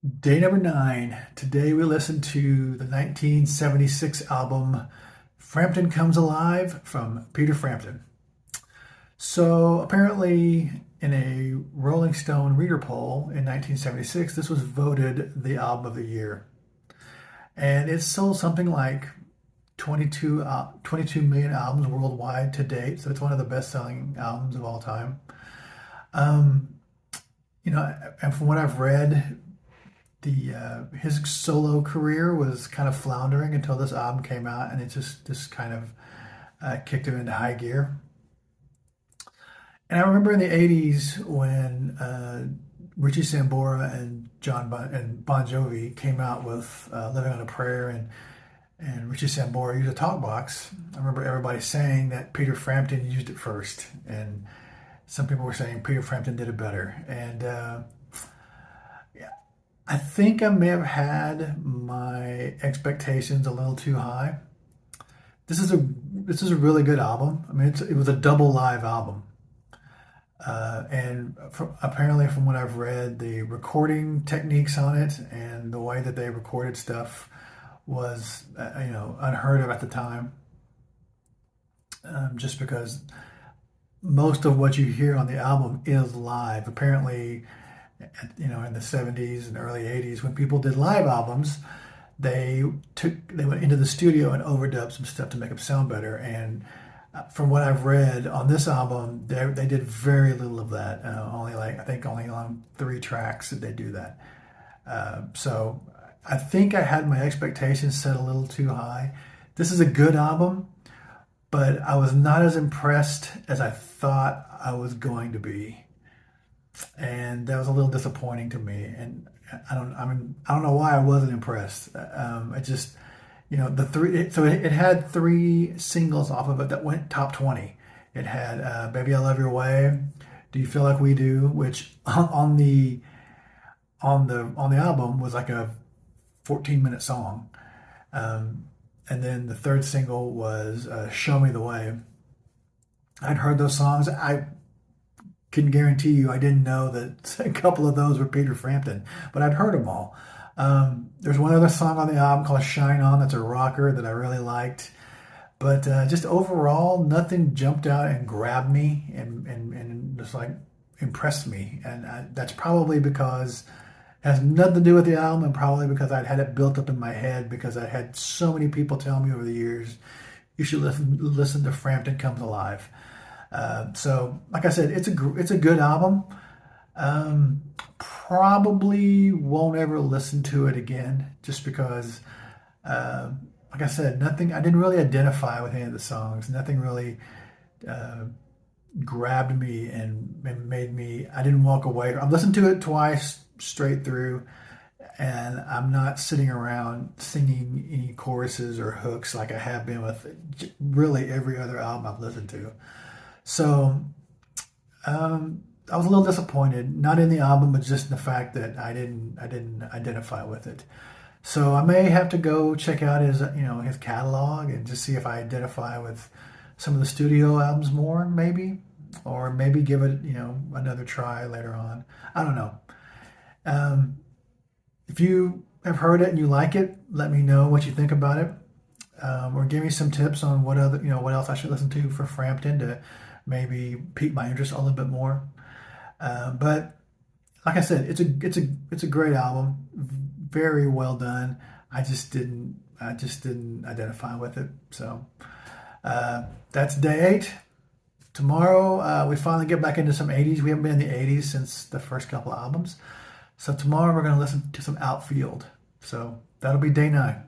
Day number 9. Today we listen to the 1976 album Frampton Comes Alive from Peter Frampton. So apparently in a Rolling Stone reader poll in 1976, this was voted the album of the year. And it sold something like 22 million albums worldwide to date. So it's one of the best-selling albums of all time. Um, and from what I've read, the his solo career was kind of floundering until this album came out, and it just kind of kicked him into high gear. And I remember in the '80s when Richie Sambora and Bon Jovi came out with "Living on a Prayer," and Richie Sambora used a talk box. I remember everybody saying that Peter Frampton used it first, and some people were saying Peter Frampton did it better. And I think I may have had my expectations a little too high. This is a really good album. I mean, it was a double live album, apparently, from what I've read, the recording techniques on it and the way that they recorded stuff was, unheard of at the time. Just because most of what you hear on the album is live. Apparently, in the '70s and early '80s, when people did live albums, they went into the studio and overdubbed some stuff to make them sound better. And from what I've read on this album, they did very little of that. Only on 3 tracks did they do that. So I think I had my expectations set a little too high. This is a good album, but I was not as impressed as I thought I was going to be, and that was a little disappointing to me. And I don't know why I wasn't impressed. It just, it had 3 singles off of it that went top 20. It had "Baby I Love Your Way," "Do You Feel Like We Do," which on the album was like a 14-minute song. And then the third single was "Show Me the Way." I'd heard those songs. I can guarantee you I didn't know that a couple of those were Peter Frampton, but I'd heard them all. There's one other song on the album called "Shine On" that's a rocker that I really liked. But just overall, nothing jumped out and grabbed me and just like impressed me. And that's probably because it has nothing to do with the album, and probably because I'd had it built up in my head because I had so many people tell me over the years, you should listen to Frampton Comes Alive. So, like I said, it's a good album. Probably won't ever listen to it again, just because, like I said, nothing. I didn't really identify with any of the songs. Nothing really grabbed me and made me. I didn't walk away. I've listened to it twice straight through, and I'm not sitting around singing any choruses or hooks like I have been with really every other album I've listened to. So I was a little disappointed, not in the album, but just in the fact that I didn't identify with it. So I may have to go check out his catalog and just see if I identify with some of the studio albums more, maybe, or maybe give it another try later on. I don't know. If you have heard it and you like it, let me know what you think about it, or give me some tips on what else I should listen to for Frampton to maybe pique my interest a little bit more. But like I said, it's a great album, very well done. I just didn't identify with it. So that's day 8. Tomorrow we finally get back into some '80s. We haven't been in the '80s since the first couple of albums. So tomorrow we're going to listen to some Outfield. So that'll be day 9.